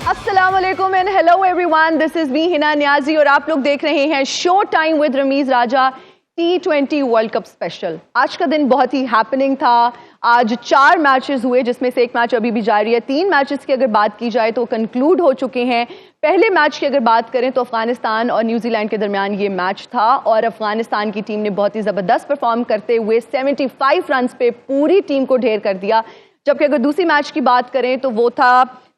अस्सलाम वालेकुम and hello everyone, this is me Hina Niazi और आप लोग देख रहे हैं show time with Rameez Raja T20 world cup special. आज का दिन बहुत ही हैपनिंग था। आज 4 मैचेस हुए जिसमें से एक मैच अभी भी जारी है। 3 मैचेस की अगर बात की जाए तो कंक्लूड हो चुके हैं। पहले मैच की अगर बात करें तो अफगानिस्तान और न्यूजीलैंड के दरमियान ये मैच था और अफगानिस्तान की टीम ने बहुत ही ज़बरदस्त परफॉर्म करते हुए 75 रन पे पूरी टीम को ढेर कर दिया। जबकि अगर दूसरी मैच की बात करें तो वो था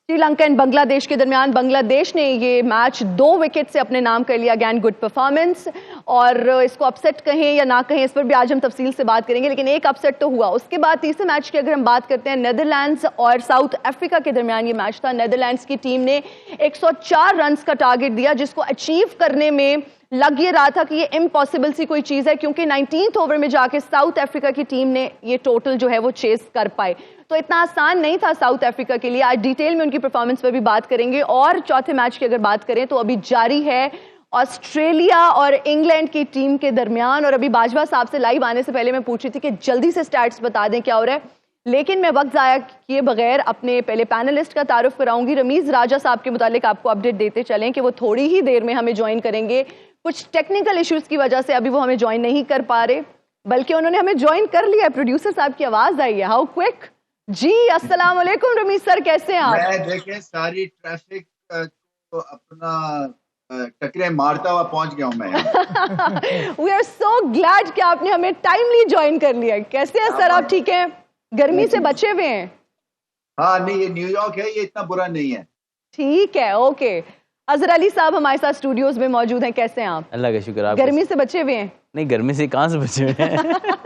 श्रीलंका एंड बांग्लादेश के दरमियान। बांग्लादेश ने ये मैच 2 विकेट से अपने नाम कर लिया। अगैन गुड परफॉर्मेंस, और इसको अपसेट कहें या ना कहें इस पर भी आज हम तफसील से बात करेंगे, लेकिन एक अपसेट तो हुआ। उसके बाद तीसरे मैच की अगर हम बात करते हैं, नेदरलैंड्स और साउथ अफ्रीका के दरमियान ये मैच था। नेदरलैंड्स की टीम ने 104 रन का टारगेट दिया जिसको अचीव करने में लग ये रहा था कि ये इम्पॉसिबल सी कोई चीज़ है, क्योंकि 19th ओवर में जाके साउथ अफ्रीका की टीम ने ये टोटल जो है वो चेस कर पाए। तो इतना आसान नहीं था साउथ अफ्रीका के लिए। आज डिटेल में उनकी परफॉर्मेंस पर भी बात करेंगे। और चौथे मैच की अगर बात करें तो अभी जारी है ऑस्ट्रेलिया और इंग्लैंड की टीम के दरमियान। और अभी बाजवा साहब से लाइव आने से पहले मैं पूछ रही थी कि जल्दी से स्टैट्स बता दें क्या हो रहा है, लेकिन मैं वक्त ज़ाया किए बगैर अपने पहले पैनलिस्ट का तारुफ कराऊंगी। रमीज राजा साहब के मुतालिक आपको अपडेट देते चलें कि वो थोड़ी ही देर में हमें ज्वाइन करेंगे। कुछ टेक्निकल इश्यूज की वजह से अभी वो हमें ज्वाइन नहीं कर पा रहे, बल्कि उन्होंने हमें ज्वाइन कर लिया। प्रोड्यूसर साहब की आवाज आई है, हाउ क्विक। जी अस्सलाम वालेकुम रमीज सर, कैसे हैं आप? मैं देखे सारी ट्रैफिक को अपना टकरे मारता हुआ पहुंच गया हूं मैं। वी आर सो ग्लैड कि आपने हमें टाइमली ज्वाइन कर लिया। कैसे हैं सर आप, ठीक हैं? गर्मी से बचे हुए हैं? हाँ नहीं, ये न्यूयॉर्क है, ये इतना बुरा नहीं है। ठीक है, ओके। अजहर अली साहब हमारे साथ स्टूडियोज में मौजूद हैं, कैसे हैं आप? अल्लाह का शुक्र। आप गर्मी से बचे हुए हैं? नहीं, गर्मी से कहाँ से बचे हुए हैं।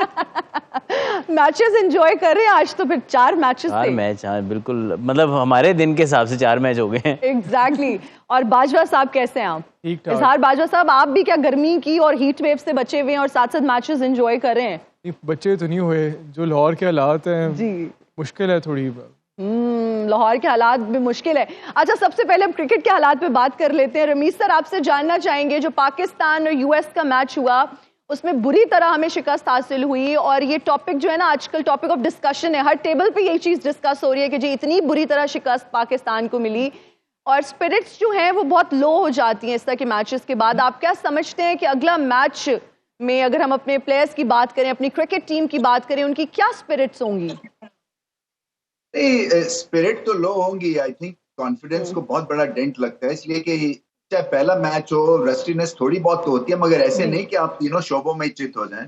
मैचेस एंजॉय कर रहे हैं? आज तो फिर 4 मैचेस थे। 4 मैच, हाँ बिल्कुल, मतलब हमारे दिन के हिसाब से 4 मैच हो गए हैं। एग्जैक्टली। और बाजवा साहब कैसे हैं आप? ठीक ठाक। इजहार बाजवा साहब, आप भी क्या गर्मी की और हीट वेव से बचे हुए हैं और साथ साथ मैचेस एंजॉय कर रहे हैं? बच्चे तो नहीं हुए, जो लाहौर के हालात हैं जी मुश्किल है थोड़ी। लाहौर के हालात भी मुश्किल है। अच्छा, सबसे पहले हम क्रिकेट के हालात पे बात कर लेते हैं। रमीज सर, आपसे जानना चाहेंगे, जो पाकिस्तान और यूएस का मैच हुआ उसमें बुरी तरह हमें शिकस्त हासिल हुई, और ये टॉपिक जो है ना आजकल टॉपिक ऑफ डिस्कशन है। हर टेबल पे यही चीज़ डिस्कस हो रही है कि जी इतनी बुरी तरह शिकस्त पाकिस्तान को मिली और स्पिरिट्स जो हैं वो बहुत लो हो जाती हैं इस तरह के मैचेस के बाद। आप क्या समझते हैं कि अगला मैच में अगर हम अपने प्लेयर्स की बात करें, अपनी क्रिकेट टीम की बात करें, उनकी क्या स्पिरिट्स होंगी? नहीं, स्पिरिट तो लो होंगी। आई थिंक कॉन्फिडेंस को बहुत बड़ा डेंट लगता है, इसलिए कि चाहे पहला मैच हो, रस्टीनेस थोड़ी बहुत तो होती है, मगर ऐसे नहीं कि आप तीनों शोबों में चित हो जाएं।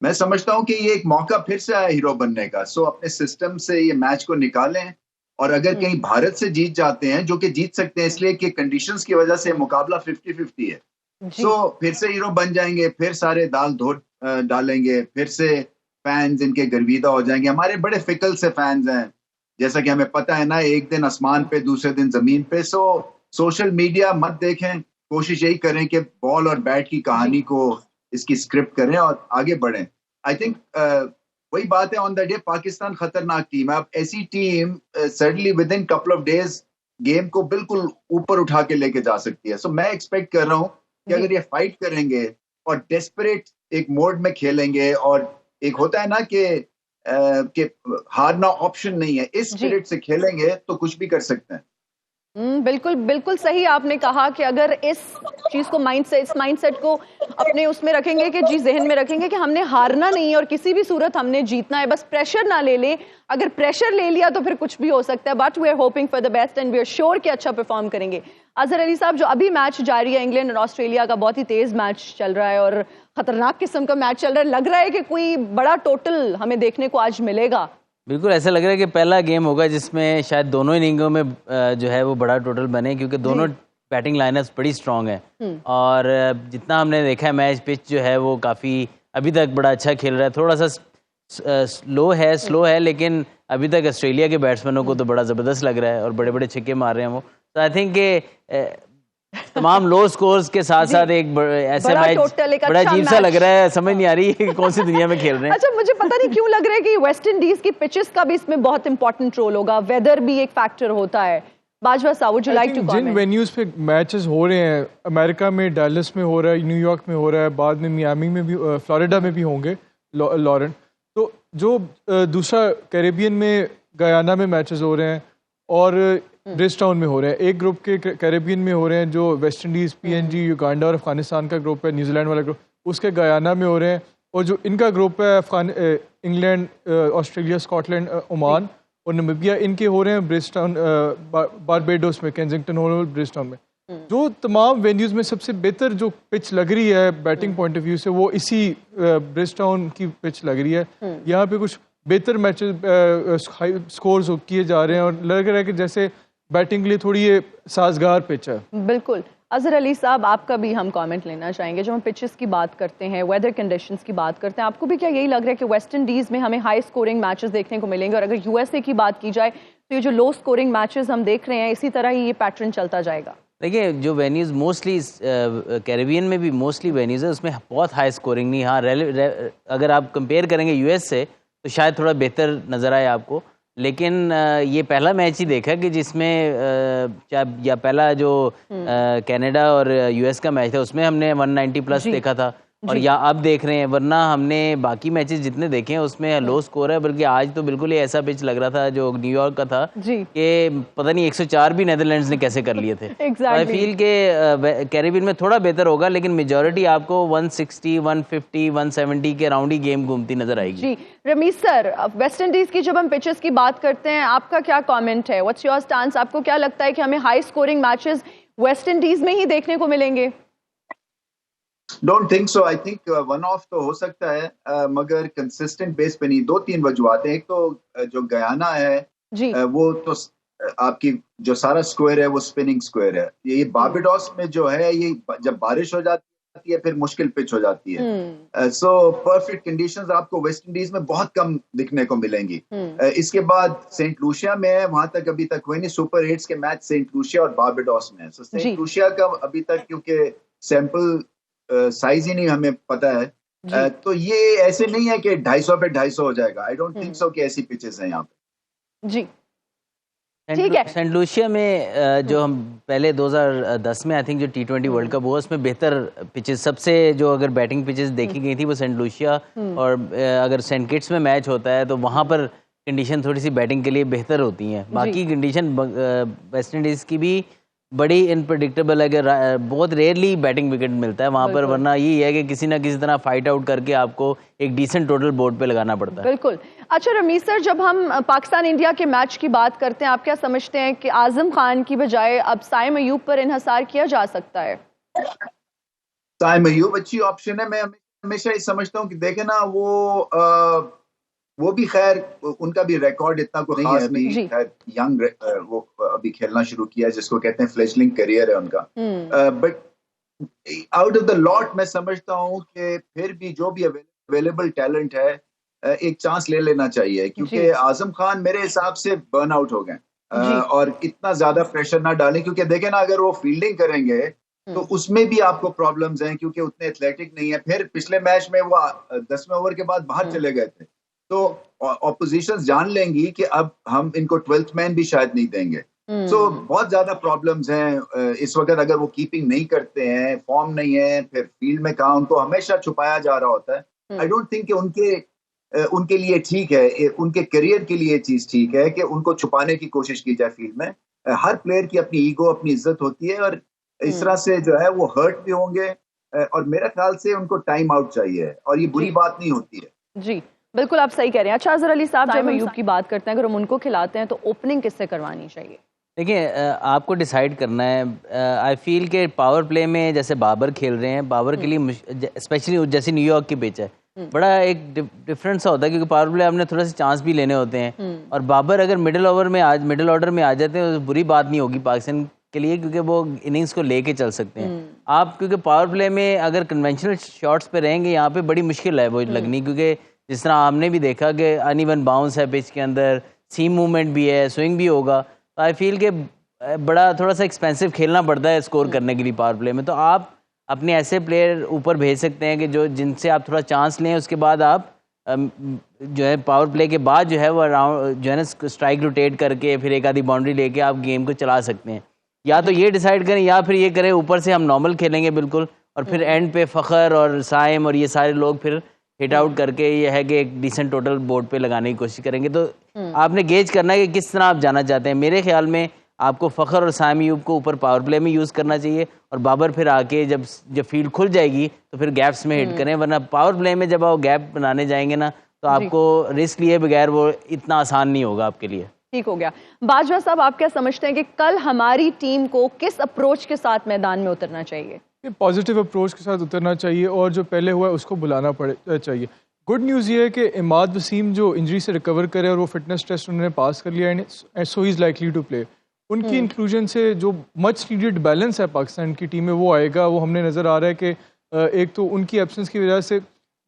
मैं समझता हूं कि ये एक मौका फिर से आया हीरो बनने का। सो अपने सिस्टम से ये मैच को निकालें, और अगर कहीं भारत से जीत जाते हैं, जो कि जीत सकते हैं इसलिए कि कंडीशंस की वजह से मुकाबला 50-50 है, सो फिर से हीरो बन जाएंगे, फिर सारे दाल धो डालेंगे, फिर से फैंस इनके गर्विदा हो जाएंगे। हमारे बड़े फिकल से फैंस हैं, जैसा कि हमें पता है ना, एक दिन आसमान पे दूसरे दिन जमीन पे। सो सोशल मीडिया मत देखें, कोशिश यही करें कि बॉल और बैट की कहानी को इसकी स्क्रिप्ट करें और आगे बढ़ें। आई थिंक वही बात है, ऑन द डे पाकिस्तान खतरनाक टीम है। अब ऐसी team suddenly with in couple of days game को बिल्कुल ऊपर उठा के लेके जा सकती है। सो मैं एक्सपेक्ट कर रहा हूँ कि अगर ये फाइट करेंगे और डेस्परेट एक मोड में खेलेंगे, और एक होता है ना कि हारना ऑप्शन नहीं है, इस स्पिरिट से खेलेंगे तो कुछ भी कर सकते हैं। बिल्कुल बिल्कुल सही आपने कहा कि अगर इस चीज को इस माइंडसेट को अपने उसमें रखेंगे कि जी जहन में रखेंगे कि हमने हारना नहीं है और किसी भी सूरत हमने जीतना है, बस प्रेशर ना ले लें। अगर प्रेशर ले लिया तो फिर कुछ भी हो सकता है, but we are hoping for the best and we are sure कि अच्छा परफॉर्म करेंगे। अजहर अली साहब, जो अभी मैच जारी है इंग्लैंड और ऑस्ट्रेलिया का, बहुत ही तेज मैच चल रहा है और खतरनाक किस्म का मैच चल रहा है। लग रहा है कि कोई बड़ा टोटल हमें देखने को आज मिलेगा। बिल्कुल ऐसा लग रहा है कि पहला गेम होगा जिसमें शायद दोनों इनिंगों में जो है वो बड़ा टोटल बने, क्योंकि दोनों बैटिंग लाइनअप्स बड़ी स्ट्रांग है। और जितना हमने देखा है मैच, पिच जो है वो काफ़ी अभी तक बड़ा अच्छा खेल रहा है। थोड़ा सा स्लो है, लेकिन अभी तक ऑस्ट्रेलिया के बैट्समैनों को तो बड़ा ज़बरदस्त लग रहा है और बड़े बड़े छक्के मार रहे हैं वो। तो आई थिंक कि तमाम लो स्कोर्स के साथ साथ एक ऐसे मैच बड़ा अजीब सा लग रहा है, समझ नहीं आ रही है कौन सी दुनिया में खेल रहे हैं। अच्छा, मुझे पता नहीं क्यों लग रहा है कि वेस्ट इंडीज की पिचेस का भी इसमें बहुत इंपॉर्टेंट रोल होगा, वेदर भी एक फैक्टर होता है। बाजवा साहब, would you like to comment? जिन वेन्यूज पे मैचेस हो रहे हैं, अमेरिका में डैलस में हो रहा है, न्यूयॉर्क में हो रहा है, बाद में मियामी में भी, फ्लोरिडा में भी होंगे, लॉरेंस। तो जो दूसरा कैरेबियन में, गयाना में मैचेस हो रहे हैं, और ब्रिजटाउन में हो रहे हैं, एक ग्रुप के कैरेबियन में हो रहे हैं जो वेस्ट इंडीज़, PNG, युगांडा और अफगानिस्तान का ग्रुप है, न्यूजीलैंड वाला ग्रुप उसके गयाना में हो रहे हैं, और जो इनका ग्रुप है इंग्लैंड, ऑस्ट्रेलिया, स्कॉटलैंड, ओमान और नमीबिया, इनके हो रहे हैं ब्रिजटाउन, बारबेडोस में, केंजिंगटन हॉल, ब्रिजटाउन में। जो तमाम वेन्यूज़ में सबसे बेहतर जो पिच लग रही है बैटिंग पॉइंट ऑफ व्यू से, वो इसी ब्रिजटाउन की पिच लग रही है। यहाँ पे कुछ बेहतर मैचेस, हाई स्कोर्स किए जा रहे हैं और लग रहा है कि जैसे बैटिंग के लिए थोड़ी ये साजगार पिच है। बिल्कुल। अजहर अली साहब, आपका भी हम कमेंट लेना चाहेंगे। जब हम पिचेस की बात करते हैं, वेदर कंडीशंस की बात करते हैं, आपको भी क्या यही लग रहा है कि वेस्ट इंडीज़ में हमें हाई स्कोरिंग मैचेस देखने को मिलेंगे, और अगर USA की बात की जाए तो ये जो लो स्कोरिंग मैचेस हम देख रहे हैं, इसी तरह ही ये पैटर्न चलता जाएगा? देखिए, जो वेन्यूज़ मोस्टली कैरेबियन में भी मोस्टली वेन्यूज़ है, उसमें बहुत हाई स्कोरिंग नहीं। हाँ, अगर आप कंपेयर करेंगे US से तो शायद थोड़ा बेहतर नज़र आए आपको, लेकिन ये पहला मैच ही देखा कि जिसमें या पहला जो कनाडा और US का मैच था उसमें हमने 190 प्लस देखा था, और या अब देख रहे हैं, वरना हमने बाकी मैचेस जितने देखे हैं उसमें लो स्कोर है। बल्कि आज तो बिल्कुल ही ऐसा पिच लग रहा था जो न्यूयॉर्क का था कि पता नहीं 104 भी नेदरलैंड्स ने कैसे कर लिए थे। आई फील के कैरेबियन में थोड़ा बेहतर होगा, लेकिन मेजॉरिटी आपको 160, 150, 170 के राउंड ही गेम घूमती नजर आएगी। जी रमीज सर, वेस्ट इंडीज की जब हम पिचेस की बात करते हैं, आपका क्या कमेंट है? What's your stance? आपको क्या लगता है कि हमें high scoring matches West Indies में ही देखने को मिलेंगे? Don't think so. I think one of तो हो सकता है, मगर कंसिस्टेंट बेस पे नहीं। 2-3 वजूहत हैं। एक तो जो गयाना है वो तो आपकी जो सारा स्क्वायर है वो स्पिनिंग स्क्वायर है। ये बारबेडोस में जो है, ये जब बारिश हो जाती है फिर मुश्किल पिच हो जाती है। सो परफेक्ट कंडीशंस आपको वेस्ट इंडीज में बहुत कम दिखने को मिलेंगी। इसके बाद सेंट लूसिया में है, वहां तक अभी तक हुए नहीं। सुपर 8 के मैच सेंट लूसिया और बारबेडोस में है। सो सेंट लूसिया का अभी तक क्योंकि सैंपल साइज ही नहीं हमें पता है, तो ये ऐसे नहीं है कि 250 पे 250 हो जाएगा। आई डोंट थिंक सो कि ऐसी पिचेस हैं यहाँ पे। जी ठीक है। सेंट लूसिया में जो हम पहले 2010 में आई थिंक जो T20 वर्ल्ड कप हुआ, उसमें बेहतर पिचेस, सबसे जो अगर बैटिंग पिचेस देखी गई थी वो सेंट लूसिया, और अगर सेंट किट्स में मैच होता है तो वहाँ पर कंडीशन थोड़ी सी बैटिंग के लिए बेहतर होती हैं। बाकी कंडीशन वेस्ट इंडीज़ की भी बड़ी इनप्रडिक्टेबल है कि बहुत रेयरली बैटिंग विकेट मिलता है वहाँ पर, वरना यही है कि किसी ना किसी तरह फाइट आउट करके आपको एक डिसेंट टोटल बोर्ड पे लगाना पड़ता है। बिल्कुल। अच्छा रमीज सर, जब हम पाकिस्तान इंडिया के मैच की बात करते हैं, आप क्या समझते हैं कि आजम खान की बजाय अब साइम अयूब पर इन्हसार किया जा सकता है? साइम अयूब अच्छी ऑप्शन है। मैं हमेशा ये समझता हूँ कि देखे ना, वो भी खैर उनका भी रिकॉर्ड इतना कोई नहीं है अभी, खैर यंग वो अभी खेलना शुरू किया, जिसको कहते हैं फ्लेशलिंग करियर है उनका। But out of the lot मैं समझता हूँ कि फिर भी जो भी अवेलेबल टैलेंट है एक चांस ले लेना चाहिए, क्योंकि आजम खान मेरे हिसाब से बर्न आउट हो गए और इतना ज्यादा प्रेशर ना डालें, क्योंकि देखें ना, अगर वो फील्डिंग करेंगे तो उसमें भी आपको प्रॉब्लम्स हैं, क्योंकि उतने एथलेटिक नहीं है। फिर पिछले मैच में वो 10वें ओवर के बाद बाहर चले गए थे, तो ऑपोजिशन जान लेंगी कि अब हम इनको 12th मैन भी शायद नहीं देंगे। सो बहुत ज्यादा प्रॉब्लम्स हैं इस वक्त। अगर वो कीपिंग नहीं करते हैं, फॉर्म नहीं है, फिर फील्ड में कहा उनको हमेशा छुपाया जा रहा होता है। आई डोंट थिंक कि उनके लिए ठीक है, उनके करियर के लिए चीज ठीक है कि उनको छुपाने की कोशिश की जाए फील्ड में। हर प्लेयर की अपनी ईगो, अपनी इज्जत होती है, और इस तरह से जो है वो हर्ट भी होंगे, और मेरे ख्याल से उनको टाइम आउट चाहिए, और ये बुरी बात नहीं होती है। जी बिल्कुल, आप सही कह रहे हैं। अच्छा अजहर अली साहब, जब अयूब की बात करते हैं, अगर हम उनको खिलाते हैं तो ओपनिंग किससे करवानी चाहिए? देखिए, आपको डिसाइड करना है। आई फील के पावर प्ले में जैसे बाबर खेल रहे हैं, बाबर के लिए स्पेशली जैसे न्यूयॉर्क की पिच है, बड़ा एक डिफरेंस सा होता है, क्योंकि पावर प्ले आपने थोड़ा सा चांस भी लेने होते हैं, और बाबर अगर मिडिल ऑर्डर में आ जाते हैं तो बुरी बात नहीं होगी पाकिस्तान के लिए, क्योंकि वो इनिंग्स को लेके चल सकते हैं। आप क्योंकि पावर प्ले में अगर कन्वेंशनल शॉट्स पे रहेंगे, यहाँ पे बड़ी मुश्किल है वो लगनी, क्योंकि जिस तरह हमने भी देखा कि अनइवन बाउंस है पिच के अंदर, सीम मूवमेंट भी है, स्विंग भी होगा, तो आई फील के बड़ा थोड़ा सा एक्सपेंसिव खेलना पड़ता है स्कोर करने के लिए पावर प्ले में। तो आप अपने ऐसे प्लेयर ऊपर भेज सकते हैं कि जो जिनसे आप थोड़ा चांस लें, उसके बाद आप जो है पावर प्ले के बाद जो है वो अराउंड जो है ना स्ट्राइक रोटेट करके फिर एक आधी बाउंड्री लेके आप गेम को चला सकते हैं। या तो ये डिसाइड करें, या फिर ये करें ऊपर से हम नॉर्मल खेलेंगे बिल्कुल, और फिर एंड पे फ़खर और साइम और ये सारे लोग फिर हिट आउट करके ये है कि एक डिसेंट टोटल बोर्ड पे लगाने की कोशिश करेंगे। तो आपने गेज करना है कि किस तरह आप जाना चाहते हैं। मेरे ख्याल में आपको फ़खर और साइम अयूब को ऊपर पावर प्ले में यूज़ करना चाहिए और बाबर फिर आके जब फील्ड खुल जाएगी तो फिर गैप्स में हिट करें, वरना पावर प्ले में जब आप गैप बनाने जाएंगे ना तो आपको रिस्क लिए बगैर वो इतना आसान नहीं होगा आपके लिए। ठीक हो गया। बाजवा साहब, आप क्या समझते हैं कि कल हमारी टीम को किस अप्रोच के साथ मैदान में उतरना चाहिए? पॉजिटिव अप्रोच के साथ उतरना चाहिए और जो पहले हुआ है उसको बुलाना चाहिए। गुड न्यूज़ ये है कि इमाद वसीम जो इंजरी से रिकवर करे और वो फिटनेस टेस्ट उन्होंने पास कर लिया and so is likely to play. उनकी इंक्लूजन से जो मच नीडेड बैलेंस है पाकिस्तान की टीम में वो आएगा। वो हमने नज़र आ रहा है कि एक तो उनकी एब्सेंस की वजह से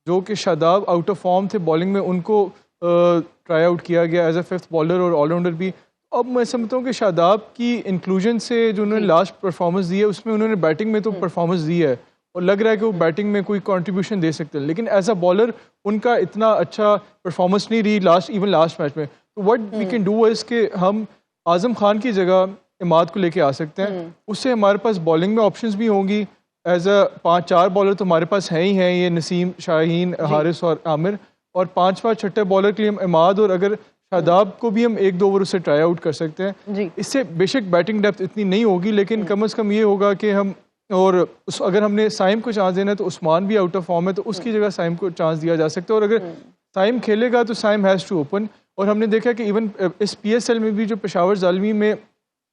जो कि शादाब आउट ऑफ फॉर्म थे बॉलिंग में, उनको ट्राई आउट किया गया एज अ फिफ्थ बॉलर और ऑलराउंडर भी। अब मैं समझता हूँ कि शादाब की इंक्लूजन से जो उन्होंने लास्ट परफॉर्मेंस दी है उसमें उन्होंने बैटिंग में तो परफॉर्मेंस दी है और लग रहा है कि वो बैटिंग में कोई कंट्रीब्यूशन दे सकते हैं, लेकिन एज अ बॉलर उनका इतना अच्छा परफॉर्मेंस नहीं रही लास्ट मैच में। तो what we can do is कि हम आज़म खान की जगह इमाद को लेके आ सकते हैं। उससे हमारे पास बॉलिंग में ऑप्शंस भी होंगी। एज अ 5-4 बॉलर तो हमारे पास हैं ही हैं, ये नसीम, शाहीन, हारिस और आमिर, और 5-6 बॉलर के लिए हम इमाद और अगर शादाब को भी हम 1-2 ओवर उससे ट्राई आउट कर सकते हैं। इससे बेशक बैटिंग डेप्थ इतनी नहीं होगी, लेकिन कम से कम ये होगा कि हम अगर हमने साइम को चांस देना है तो उस्मान भी आउट ऑफ फॉर्म है तो उसकी जगह साइम को चांस दिया जा सकता है, और अगर साइम खेलेगा तो साइम हैज़ टू ओपन। और हमने देखा कि इवन इस PSL में भी जो पेशावर ज़ालमी में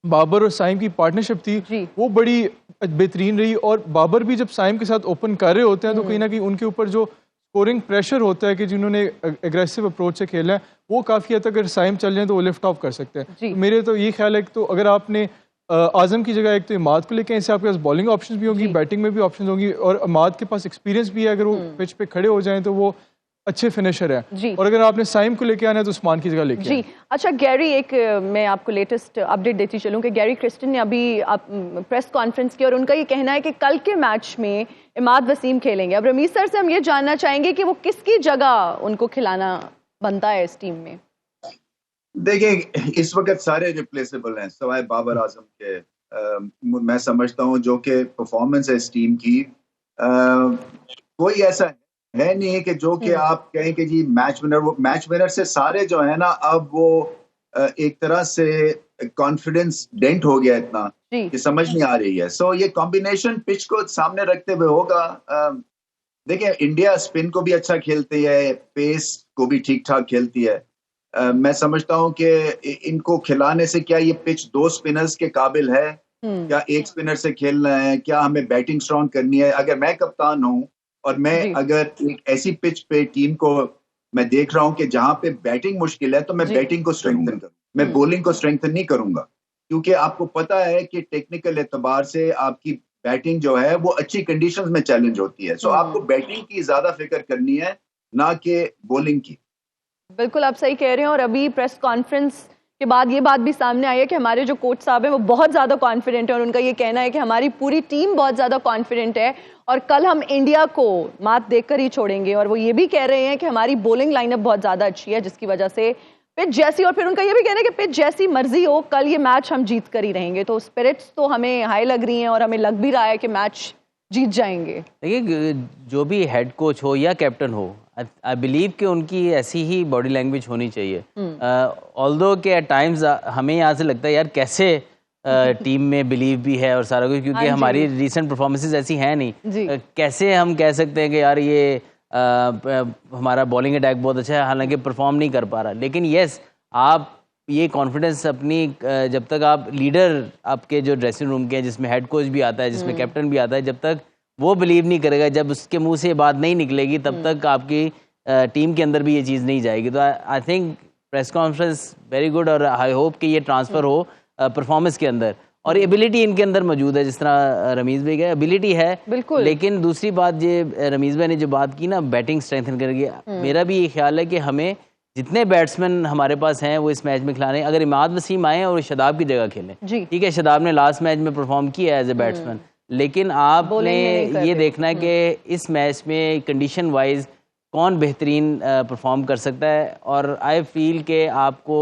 बाबर और साइम की पार्टनरशिप थी वो बड़ी बेहतरीन रही, और बाबर भी जब साइम के साथ ओपन कर रहे होते हैं तो कहीं ना कहीं उनके ऊपर जो स्कोरिंग प्रेशर होता है कि जिन्होंने एग्रेसिव अप्रोच से खेला है वो काफ़ी हद तक अगर साइम चल जाए तो वो लिफ्ट ऑफ कर सकते हैं। तो मेरे तो ये ख्याल है कि तो अगर आपने आज़म की जगह एक तो इमाद को लेके इससे आपके पास बॉलिंग ऑप्शंस भी होंगी, बैटिंग में भी ऑप्शंस होंगी, और इमाद के पास एक्सपीरियंस भी है, अगर वो पिच पे खड़े हो जाएं तो वो अच्छे फिनिशर है। और अगर आपने साइम को लेके आना है तो उस्मान की जगह लेके आना। अच्छा गैरी, एक मैं आपको लेटेस्ट अपडेट देती चलूं कि गैरी क्रिस्टन ने अभी प्रेस कॉन्फ्रेंस की और उनका ये कहना है कि कल के मैच में इमाद वसीम खेलेंगे। अब रमीज सर से हम ये जानना चाहेंगे कि वो किसकी जगह उनको खिलाना बनता है इस टीम में। देखिए, इस वक्त सारे रिप्लेसेबल हैं सवाए बाबर आजम के। मैं समझता हूँ जो कि परफॉर्मेंस है इस टीम की, कोई ऐसा है नहीं कि जो कि आप कहें कि जी मैच विनर, वो मैच विनर से सारे जो है ना अब वो एक तरह से कॉन्फिडेंस डेंट हो गया इतना कि समझ नहीं आ रही है। सो ये कॉम्बिनेशन पिच को सामने रखते हुए होगा। देखिए, इंडिया स्पिन को भी अच्छा खेलती है, पेस को भी ठीक ठाक खेलती है। मैं समझता हूं कि इनको खिलाने से क्या ये पिच 2 स्पिनर्स के काबिल है, क्या एक स्पिनर से खेलना है, क्या हमें बैटिंग स्ट्रॉन्ग करनी है। अगर मैं कप्तान हूं और मैं अगर एक ऐसी पिच पे टीम को मैं देख रहा हूं कि जहां पे बैटिंग मुश्किल है तो मैं बैटिंग को स्ट्रेंथन करूं, मैं बॉलिंग को स्ट्रेंथन नहीं करूंगा, क्योंकि आपको पता है कि टेक्निकल एतबार से आपकी बैटिंग जो है वो अच्छी कंडीशंस में चैलेंज होती है। सो आपको बैटिंग की ज्यादा फिक्र करनी है, ना कि बॉलिंग की। बिल्कुल आप सही कह रहे हैं। और अभी प्रेस कॉन्फ्रेंस के बाद ये बात भी सामने आई है कि हमारे जो कोच साहब हैं वो बहुत ज़्यादा कॉन्फिडेंट है और उनका ये कहना है कि हमारी पूरी टीम बहुत ज़्यादा कॉन्फिडेंट है और कल हम इंडिया को मात देकर ही छोड़ेंगे। और वो ये भी कह रहे हैं कि हमारी बॉलिंग लाइनअप बहुत ज़्यादा अच्छी है जिसकी वजह से पिच जैसी, और फिर उनका ये भी कहना है कि पिच जैसी मर्जी हो कल ये मैच हम जीत कर ही रहेंगे। तो स्पिरिट्स तो हमें हाई लग रही हैं और हमें लग भी रहा है कि मैच जीत जाएंगे। देखिए, जो भी हेड कोच हो या कैप्टन हो, आई बिलीव कि उनकी ऐसी ही बॉडी लैंग्वेज होनी चाहिए। ऑल्दो के एट टाइम्स हमें यहाँ से लगता है यार कैसे टीम में बिलीव भी है और सारा कुछ, क्योंकि हमारी रीसेंट परफॉर्मेंसेस ऐसी हैं नहीं। कैसे हम कह सकते हैं कि यार ये हमारा बॉलिंग अटैक बहुत अच्छा है, हालांकि परफॉर्म नहीं कर पा रहा। लेकिन यस, आप ये कॉन्फिडेंस अपनी जब तक आप लीडर आपके जो ड्रेसिंग रूम के हैं, जिसमें हेड कोच भी आता है, जिसमें कैप्टन भी आता है, जब तक वो बिलीव नहीं करेगा, जब उसके मुंह से ये बात नहीं निकलेगी, तब तक आपकी टीम के अंदर भी ये चीज़ नहीं जाएगी। तो I think press conference very good, और आई होप कि ये ट्रांसफ़र हो परफॉर्मेंस के अंदर। और एबिलिटी इनके अंदर मौजूद है, जिस तरह रमीज़ भाई गए, एबिलिटी है बिल्कुल। लेकिन दूसरी बात, ये रमीज़ भाई ने जो बात की ना बैटिंग स्ट्रेंथन करके, मेरा भी ये ख्याल है कि हमें जितने बैट्समैन हमारे पास हैं वो इस मैच में खिलाने। अगर इमाद वसीम आए और शादाब की जगह खेलें, ठीक है, शादाब ने लास्ट मैच में परफॉर्म किया है एज ए बैट्समैन, लेकिन आपने ये देखना है कि इस मैच में कंडीशन वाइज कौन बेहतरीन परफॉर्म कर सकता है। और आई फील कि आपको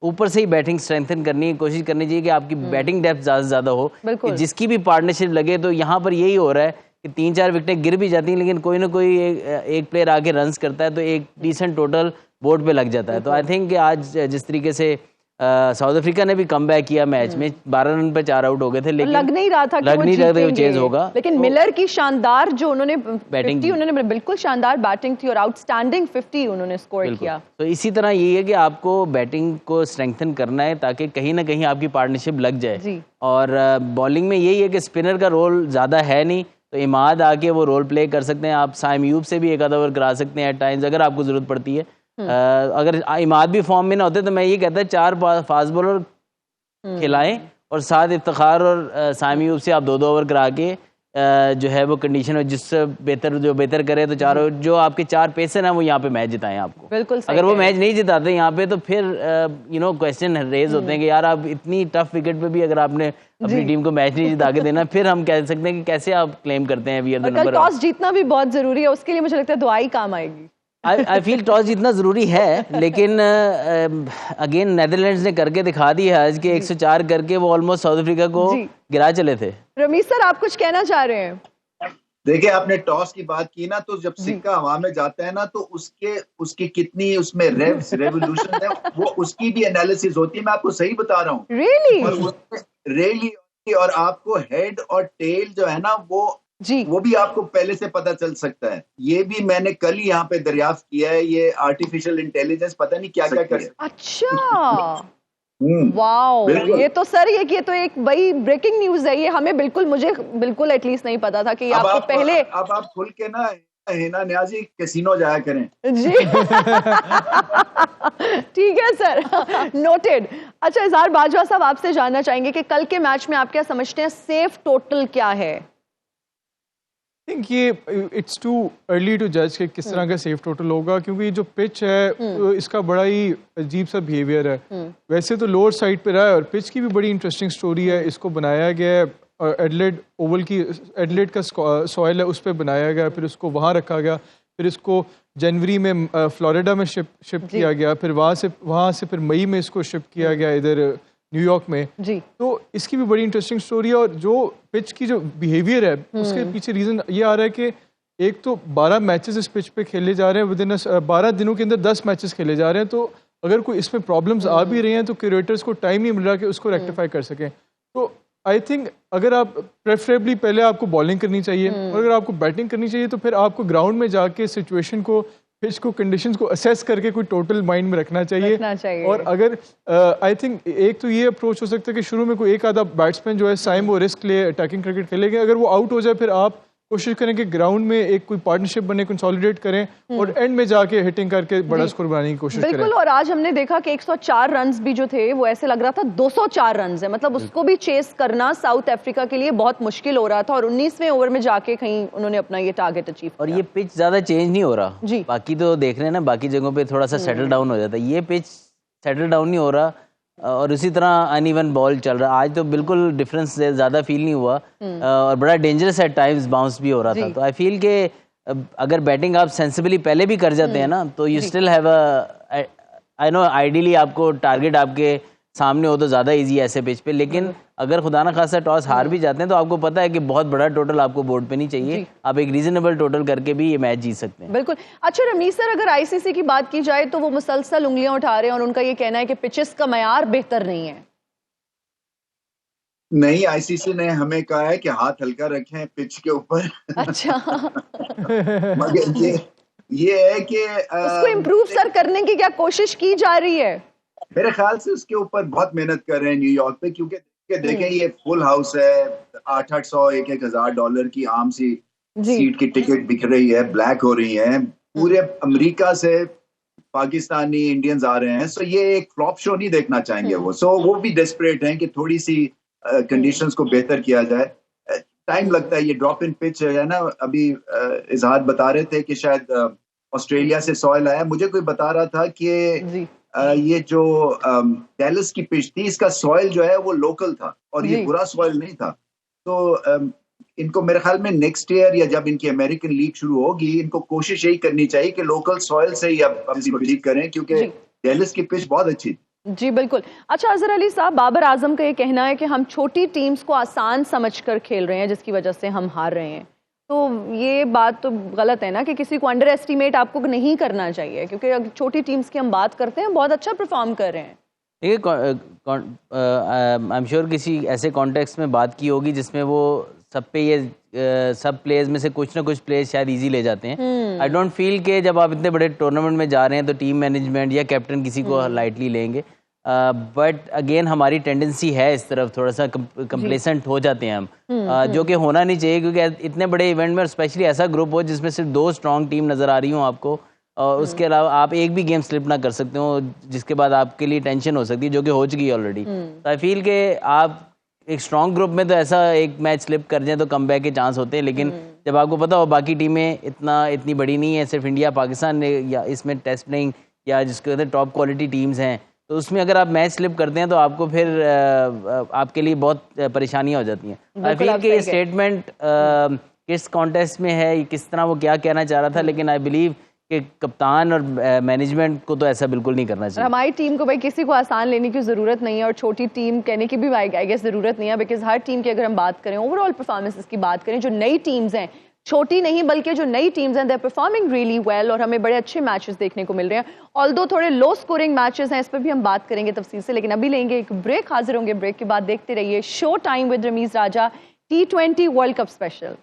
ऊपर से ही बैटिंग स्ट्रेंथन करने की कोशिश करनी चाहिए कि आपकी बैटिंग डेप्थ ज़्यादा से ज़्यादा हो, कि जिसकी भी पार्टनरशिप लगे। तो यहाँ पर यही हो रहा है कि 3-4 विकेटें गिर भी जाती हैं, लेकिन कोई ना कोई एक प्लेयर आके रन्स करता है तो एक डिसेंट टोटल बोर्ड पे लग जाता है। तो आई थिंक कि आज जिस तरीके से साउथ अफ्रीका ने भी कम बैक किया मैच में, 12 रन पे 4 आउट हो गए थे, लेकिन लग नहीं रहा था कि लग वो नहीं रहा था कि वो जीतेंगे। चेज होगा। लेकिन तो मिलर की शानदार जो उन्होंने बैटिंग 50 उन्होंने बिल्कुल शानदार बैटिंग थी और आउटस्टैंडिंग 50 उन्होंने स्कोर बिल्कुल। किया। तो इसी तरह यही है कि आपको बैटिंग को स्ट्रेंथन करना है ताकि कहीं ना कहीं आपकी पार्टनरशिप लग जाए। जी। और बॉलिंग में यही है कि स्पिनर का रोल ज़्यादा है नहीं, तो इमाद आके वो रोल प्ले कर सकते हैं। आप साइम अयूब से भी एक आधा ओवर करा सकते हैं एट टाइम्स अगर आपको ज़रूरत पड़ती है। अगर इमाद भी फॉर्म में ना होते तो मैं ये कहता 4 फास्ट बॉलर खिलाएं और साथ इफ्तिखार और साइम अयूब से आप 2-2 ओवर करा के जो है वो कंडीशन में जिससे बेहतर करे तो चारों जो आपके 4 पेसर हैं वो यहाँ पे मैच जिताएं आपको। बिल्कुल सही अगर वो कह रहे मैच नहीं जिताते यहाँ पे तो फिर क्वेश्चन रेज होते हैं कि यार आप इतनी टफ विकेट पे भी अगर आपने अपनी टीम को मैच नहीं जिता के देना, फिर हम कह सकते हैं कि कैसे आप क्लेम करते हैं वी आर द हैं। और कल नंबर। टॉस जीतना भी बहुत जरूरी है, उसके लिए मुझे लगता है दुआ ही काम आएगी। आई फील टॉस जीतना जरूरी है, लेकिन अगेन नेदरलैंड्स ने करके दिखा दी है आज के 104 करके वो ऑलमोस्ट साउथ अफ्रीका को जी। गिरा चले थे। रमीज सर, आप कुछ कहना चाह रहे हैं? देखिए, आपने टॉस की बात की ना, तो जब सिक्का हवा में जाता है ना तो उसकी कितनी उसमें रेवोल्यूशन है, वो उसकी भी एनालिसिस होती है। मैं आपको सही बता रहा हूँ। रियली? रेली और आपको हेड और टेल जो है ना जी। वो भी आपको पहले से पता चल सकता है। ये भी मैंने कल ही यहाँ पे दरियाफ्त किया है। ये आर्टिफिशियल इंटेलिजेंस पता नहीं क्या क्या कर सकती है। अच्छा, वाओ, बिल्कुल। ये तो सर ये तो एक बड़ी ब्रेकिंग न्यूज है। ये हमें मुझे बिल्कुल एटलीस्ट नहीं पता था कि ये आपको पहले। अब आप खुल के ना हिना न्याजी कैसीनो जाया करें। जी ठीक है सर, नोटेड। अच्छा, इजहार बाजवा साहब, आपसे जानना चाहेंगे कि कल के मैच में आप क्या समझते हैं, सेफ टोटल क्या है? थिंक ये इट्स टू अर्ली टू जज कि किस तरह का सेफ टोटल होगा, क्योंकि ये जो पिच है इसका बड़ा ही अजीब सा बिहेवियर है। वैसे तो लोअर साइड पे रहा है और पिच की भी बड़ी इंटरेस्टिंग स्टोरी है। इसको बनाया गया है एडिलेड ओवल की, एडिलेड का सॉइल है उस पर बनाया गया, फिर उसको वहाँ रखा गया, फिर इसको जनवरी में फ्लोरिडा में शिप किया गया, फिर वहाँ से फिर मई में इसको शिप किया गया इधर न्यूयॉर्क में। जी। तो इसकी भी बड़ी इंटरेस्टिंग स्टोरी है। और जो पिच की जो बिहेवियर है उसके पीछे रीज़न ये आ रहा है कि एक तो 12 मैचेस इस पिच पे खेले जा रहे हैं, विद इन 12 दिनों के अंदर 10 मैचेस खेले जा रहे हैं। तो अगर कोई इसमें प्रॉब्लम्स आ भी रही हैं तो क्यूरेटर्स को टाइम नहीं मिल रहा कि उसको रेक्टिफाई कर सकें। तो आई थिंक अगर आप प्रेफरेबली पहले आपको बॉलिंग करनी चाहिए और अगर आपको बैटिंग करनी चाहिए तो फिर आपको ग्राउंड में जाके सिचुएशन को, पिच को, कंडीशंस को असेस करके कोई टोटल माइंड में रखना चाहिए। और अगर आई थिंक एक तो ये अप्रोच हो सकता है कि शुरू में कोई एक आधा बैट्समैन जो है साइम वो रिस्क ले अटैकिंग क्रिकेट खेलेंगे, अगर वो आउट हो जाए फिर आप कोशिश करें कि ग्राउंड में एक कोई पार्टनरशिप बने, कंसोलिडेट करें और एंड में जाके हिटिंग करके बड़ा स्कोर बनाने की कोशिश करें। बिल्कुल। और आज हमने देखा कि 104 रन्स भी जो थे वो ऐसे लग रहा था 204 रन्स है, मतलब उसको भी चेस करना साउथ अफ्रीका के लिए बहुत मुश्किल हो रहा था और 19वें ओवर में जाके कहीं उन्होंने अपना ये टारगेट अचीव किया। और ये पिच ज़्यादा चेंज नहीं हो रहा जी। बाकी तो देख रहे हैं ना, बाकी जगहों पे थोड़ा सा सेटल डाउन हो जाता है, ये पिच सेटल डाउन नहीं हो रहा और उसी तरह अनइवन बॉल चल रहा। आज तो बिल्कुल डिफरेंस ज़्यादा फील नहीं हुआ और बड़ा डेंजरस एट टाइम्स बाउंस भी हो रहा था। तो आई फील के अगर बैटिंग आप सेंसिबली पहले भी कर जाते हैं ना तो you still have I know ideally आपको टारगेट आपके सामने हो तो ज़्यादा इजी है ऐसे पिच पे, लेकिन अगर खुदा ना खासा टॉस हार भी जाते हैं तो आपको पता है कि बहुत बड़ा टोटल आपको बोर्ड पे नहीं चाहिए, आप एक रीजनेबल टोटल करके भी ये मैच जीत सकते हैं। बिल्कुल। अच्छा रमीज सर, अगर आईसीसी की बात की जाए तो वो मुसलसल उंगलियां उठा रहे हैं और उनका ये कहना है कि पिचेस का मयार बेहतर नहीं है। नहीं, आईसीसी ने हमें कहा है कि हाथ हल्का रखें पिच के ऊपर। अच्छा मगर ये है कि उसको इम्प्रूव सर करने की क्या कोशिश की जा रही है? मेरे ख्याल से उसके ऊपर बहुत मेहनत कर रहे हैं न्यूयॉर्क पे, क्योंकि देखें ये फुल हाउस है, 800 1,000 डॉलर की आम सी सीट की टिकट बिक रही है, ब्लैक हो रही है, पूरे अमेरिका से पाकिस्तानी इंडियंस आ रहे हैं। सो ये एक फ्लॉप शो नहीं देखना चाहेंगे वो। सो वो भी डेस्परेट हैं कि थोड़ी सी कंडीशंस को बेहतर किया जाए। टाइम लगता है, ये ड्रॉप इन पिच है ना। अभी इजहार बता रहे थे कि शायद ऑस्ट्रेलिया से सॉइल आया, मुझे कोई बता रहा था कि ये जो डैलस की पिच थी इसका सॉइल जो है वो लोकल था और ये बुरा सॉइल नहीं था। तो इनको मेरे ख्याल में नेक्स्ट ईयर या जब इनकी अमेरिकन लीग शुरू होगी इनको कोशिश यही करनी चाहिए कि लोकल सॉइल से ही अब इसको ठीक करें, क्योंकि डैलस की पिच बहुत अच्छी थी। जी बिल्कुल। अच्छा अजहर अली साहब, बाबर आजम का ये कहना है कि हम छोटी टीम्स को आसान समझकर खेल रहे हैं जिसकी वजह से हम हार रहे हैं, तो ये बात तो गलत है ना कि किसी को अंडर एस्टिमेट आपको नहीं करना चाहिए, क्योंकि छोटी टीम्स की हम बात करते हैं बहुत अच्छा परफॉर्म कर रहे हैं। देखिए आई एम श्योर किसी ऐसे कॉन्टेक्स्ट में बात की होगी जिसमें वो सब पे ये सब प्लेयर्स में से कुछ ना कुछ प्लेयर्स शायद इजी ले जाते हैं। आई डोंट फील कि जब आप इतने बड़े टूर्नामेंट में जा रहे हैं तो टीम मैनेजमेंट या कैप्टन किसी को लाइटली लेंगे। बट अगेन हमारी टेंडेंसी है इस तरफ थोड़ा सा कंप्लेसेंट हो जाते हैं हम, जो कि होना नहीं चाहिए, क्योंकि इतने बड़े इवेंट में और स्पेशली ऐसा ग्रुप हो जिसमें सिर्फ 2 स्ट्रॉन्ग टीम नज़र आ रही हो आपको, और उसके अलावा आप एक भी गेम स्लिप ना कर सकते हो जिसके बाद आपके लिए टेंशन हो सकती है, जो कि हो चुकी है ऑलरेडी। तो आई फील के आप एक स्ट्रॉन्ग ग्रुप में तो ऐसा एक मैच स्लिप कर जाए तो कमबैक के चांस होते हैं, लेकिन जब आपको पता हो बाकी टीमें इतनी बड़ी नहीं है, सिर्फ इंडिया पाकिस्तान ने या इसमें टेस्ट प्लेइंग या जिसके कहते हैं टॉप क्वालिटी टीम्स हैं, तो उसमें अगर आप मैच स्लिप करते हैं तो आपको फिर आपके लिए बहुत परेशानियां हो जाती हैं। आई फील कि ये स्टेटमेंट किस कॉन्टेस्ट में है, किस तरह वो क्या कहना चाह रहा था, लेकिन आई बिलीव कि कप्तान और मैनेजमेंट को तो ऐसा बिल्कुल नहीं करना चाहिए। हमारी टीम को भाई किसी को आसान लेने की ज़रूरत नहीं है, और छोटी टीम कहने की भी आई गेस ज़रूरत नहीं है, बिकॉज हर टीम की अगर हम बात करें, ओवरऑल परफॉर्मेंसेस की बात करें, जो नई टीम्स हैं, छोटी नहीं बल्कि जो नई टीम्स हैं, they are performing really well, और हमें बड़े अच्छे मैचेस देखने को मिल रहे हैं। ऑल्दो थोड़े लो स्कोरिंग मैचेस हैं, इस पर भी हम बात करेंगे तफसील से, लेकिन अभी लेंगे एक ब्रेक। हाजिर होंगे ब्रेक के बाद। देखते रहिए show time with Rameez Raja, T20 world cup special.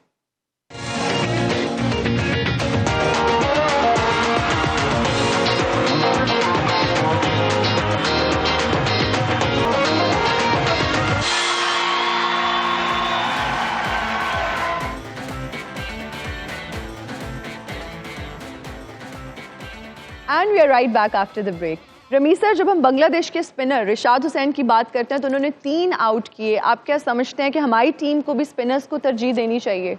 And we are right back after the break. Rameez sir, जब हम बांग्लादेश के स्पिनर रिशाद हुसैन की बात करते हैं तो उन्होंने 3 आउट किए। आप क्या समझते हैं कि हमारी टीम को भी स्पिनर्स को तरजीह देनी चाहिए?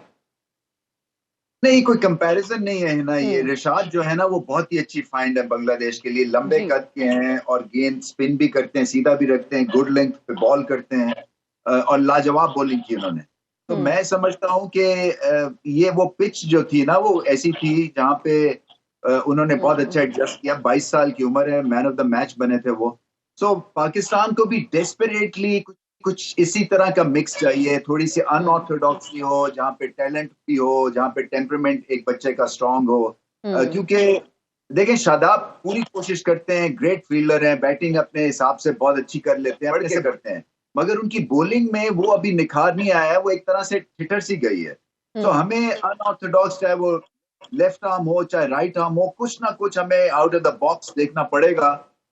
नहीं, कोई कंपैरिजन नहीं है ना। ये रिशाद जो है ना वो बहुत ही अच्छी फाइंड है बांग्लादेश के लिए। लंबे कद के हैं और गेंद स्पिन भी करते हैं, सीधा भी रखते हैं, गुड लेंथ पे बॉल करते हैं और लाजवाब बॉलिंग की उन्होंने। तो मैं समझता हूँ कि ये वो पिच जो थी ना वो ऐसी थी जहाँ पे उन्होंने बहुत अच्छा एडजस्ट किया। 22 साल की उम्र है, मैन ऑफ द मैच बने थे वो। सो पाकिस्तान को भी डेस्परेटली कुछ इसी तरह का मिक्स चाहिए, थोड़ी सी अनऑर्थोडॉक्सी हो, जहाँ पे टैलेंट भी हो, जहाँ पे टेम्परामेंट एक बच्चे का स्ट्रांग हो। क्योंकि देखें, शादाब पूरी कोशिश करते हैं, ग्रेट फील्डर हैं, बैटिंग अपने हिसाब से बहुत अच्छी कर लेते हैं, बड़े से करते हैं, मगर उनकी बॉलिंग में वो अभी निखार नहीं आया है, वो एक तरह से ठिठर सी गई है। तो हमें अनऑर्थोडॉक्स, चाहे वो लेफ्ट आर्म हो चाहे राइट आर्म हो, कुछ ना कुछ हमें आउट ऑफ द बॉक्स देखना पड़ेगा।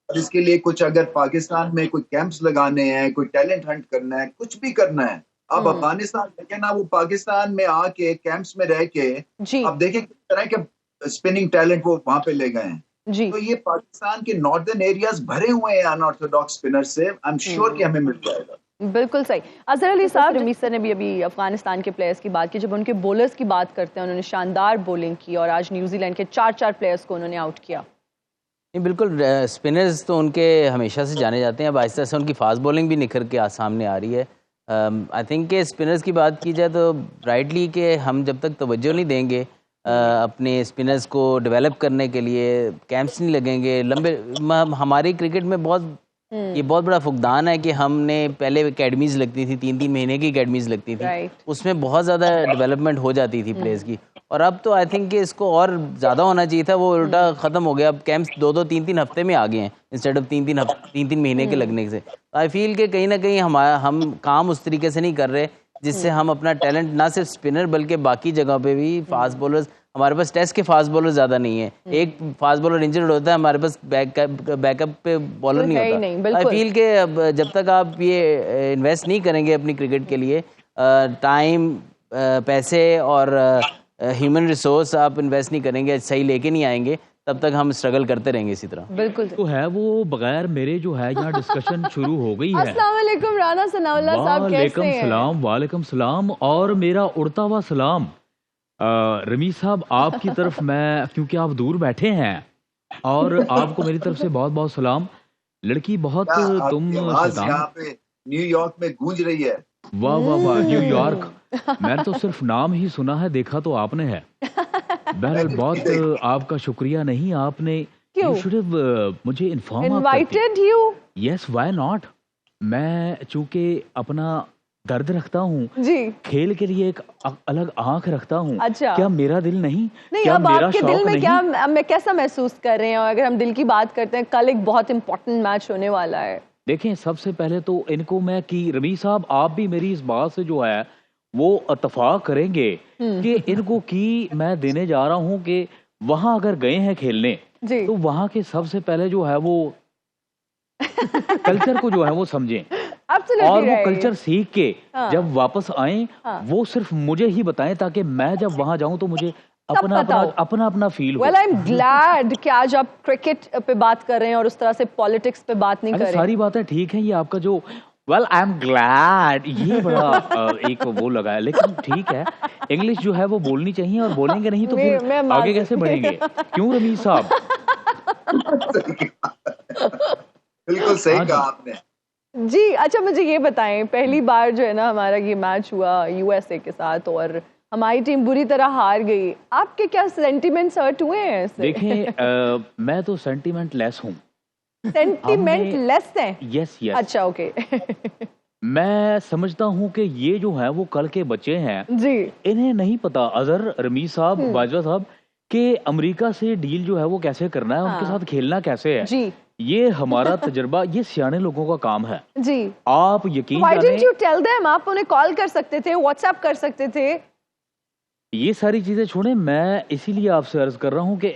और इसके लिए कुछ अगर पाकिस्तान में कोई कैंप्स लगाने हैं, कोई टैलेंट हंट करना है, कुछ भी करना है। अब अफगानिस्तान देखें ना, वो पाकिस्तान में आके कैंप्स में रह के अब देखें किस तरह के स्पिनिंग टैलेंट वो वहां पे ले गए हैं। तो ये पाकिस्तान के नॉर्दर्न एरियाज भरे हुए हैं अनऑर्थोडॉक्स स्पिनर से। आई एम श्योर कि हमें मिल जाएगा। बिल्कुल सही। अजहर अली साहब, रमीज सर ने भी अभी अफगानिस्तान के प्लेयर्स की बात की। जब उनके बॉलर्स की बात करते हैं, उन्होंने शानदार बॉलिंग की और आज न्यूजीलैंड के 4 प्लेयर्स को उन्होंने आउट किया। नहीं, बिल्कुल स्पिनर्स तो उनके हमेशा से जाने जाते हैं। अब आहिस्ता से उनकी फास्ट बॉलिंग भी निखर के सामने आ रही है। आई थिंक कि स्पिनर्स की बात की जाए तो राइटली कि हम जब तक तवज्जो नहीं देंगे अपने स्पिनर्स को डेवलप करने के लिए, कैंप्स नहीं लगेंगे लंबे, हमारी क्रिकेट में ये बहुत बड़ा फुकदान है कि हमने पहले एकेडमीज लगती थी, 3-3 महीने की एकेडमीज लगती थी, उसमें बहुत ज़्यादा डेवलपमेंट हो जाती थी प्लेयर्स की। और अब तो आई थिंक कि इसको और ज़्यादा होना चाहिए था, वो उल्टा ख़त्म हो गया। अब कैंप्स 2-2, 3-3 हफ्ते में आ गए हैं इंस्टेड ऑफ 3-3 महीने के लगने से। आई फील कि कहीं ना कहीं हम काम उस तरीके से नहीं कर रहे जिससे हम अपना टैलेंट ना सिर्फ स्पिनर बल्कि बाकी जगह पे भी फास्ट बॉलर्स, हमारे पास टेस्ट के फास्ट बॉलर ज़्यादा नहीं है। एक फास्ट बॉलर इंजर्ड होता है, हमारे पास बैकअप पे बॉलर नहीं होता। आई फील कि अब जब तक आप ये इन्वेस्ट नहीं करेंगे अपनी क्रिकेट के लिए, टाइम, पैसे और ह्यूमन रिसोर्स आप इन्वेस्ट नहीं करेंगे, सही लेके नहीं आएंगे, तब तक हम स्ट्रगल करते रहेंगे इसी तरह। बिल्कुल तो है वो बगैर मेरे जो है यहाँ डिस्कशन शुरू हो गई है। अस्सलाम वालेकुम राना सनाउल्लाह साहब, कैसे हैं? वालेकुम सलाम और मेरा उड़ता हुआ सलाम रमीज साहब आपकी तरफ मैं, क्योंकि आप दूर बैठे हैं, और आपको मेरी तरफ से बहुत बहुत सलाम। लड़की बहुत तुम यहाँ पे न्यूयॉर्क में गूंज रही है। वाह वाह वाह, न्यूयॉर्क मैंने तो सिर्फ नाम ही सुना है, देखा तो आपने है। बहरहाल बहुत आपका शुक्रिया। नहीं, आपने मुझे invited you. Yes, why not. मैं चूंकि अपना दर्द रखता हूँ जी, खेल के लिए एक अलग आंख रखता हूँ। अच्छा, क्या मेरा दिल नहीं? क्या अब मेरा आपके दिल में क्या, कैसा महसूस कर रहे हैं? अगर हम दिल की बात करते हैं, कल एक बहुत इंपॉर्टेंट मैच होने वाला है। देखें सबसे पहले तो इनको मैं कि रमीज साहब आप भी मेरी इस बात से जो है वो इत्तफाक करेंगे कि इनको की मैं देने जा रहा हूं कि वहां अगर गए हैं खेलने जी तो वहां के सबसे पहले जो है वो कल्चर को जो है वो समझें Absolutely और वो right. कल्चर सीख के हाँ। जब वापस आए हाँ। वो सिर्फ मुझे ही बताएं ताकि मैं जब वहां जाऊं तो मुझे अपना पता हो। अपना फील हो। वेल आई एम ग्लैड कि आज आप क्रिकेट पे बात कर रहे हैं और उस तरह से पॉलिटिक्स पे बात नहीं कर अच्छा रहे। सारी बातें ठीक है, ये आपका जो वेल आई एम ग्लैड ये बड़ा एक वो लगा है, लेकिन ठीक है इंग्लिश जो है वो बोलनी चाहिए और बोलेंगे नहीं तो मैं फिर मान आगे कैसे बढ़ेंगे? क्यों रमीज साहब? बिल्कुल सही हाँ जी। कहा आपने। जी अच्छा मुझे ये बताएं, पहली बार जो है ना हमारा ये मैच हुआ यूएसए के साथ और हमारी टीम बुरी तरह हार गई, आपके क्या सेंटिमेंट्स हर्ट हुए हैं इससे? देखें मैं तो सेंटीमेंट लेस हूँ। सेंटिमेंट हमने- लेस हैं? यस यस अच्छा ओके मैं समझता हूँ कि ये जो है वो कल के बच्चे हैं, जी इन्हें नहीं पता अजहर रमीज साहब बाजवा साहब कि अमेरिका से डील जो है वो कैसे करना है, उनके हाँ। साथ खेलना कैसे है। जी ये हमारा तजुर्बा, ये सियाने लोगों का काम है। जी आप यकीन व्हाई जाने डिडंट यू टेल देम? आप उन्हें कॉल कर सकते थे, व्हाट्सएप कर सकते थे। ये सारी चीजें छोड़ें, मैं इसीलिए आपसे अर्ज कर रहा हूँ कि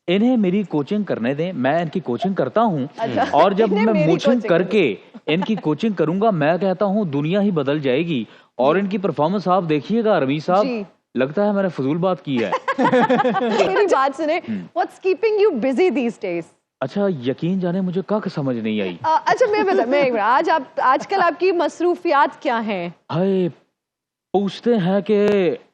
इन्हें मेरी कोचिंग करने दें। मैं इनकी कोचिंग करता हूँ अच्छा, और जब इन्हें मैं मेरी कोचिंग कोचिंग करके इनकी कोचिंग करूंगा, मैं कहता हूँ दुनिया ही बदल जाएगी। और इनकी परफॉर्मेंस आप देखिएगा रमीज जी। साहब, लगता है मैंने फजूल बात की है। मेरी बात सुने, what's keeping you busy these days? अच्छा यकीन जाने मुझे कख समझ नहीं आई। अच्छा मैं आजकल आपकी मसरूफियात क्या हैं? हाय, पूछते हैं कि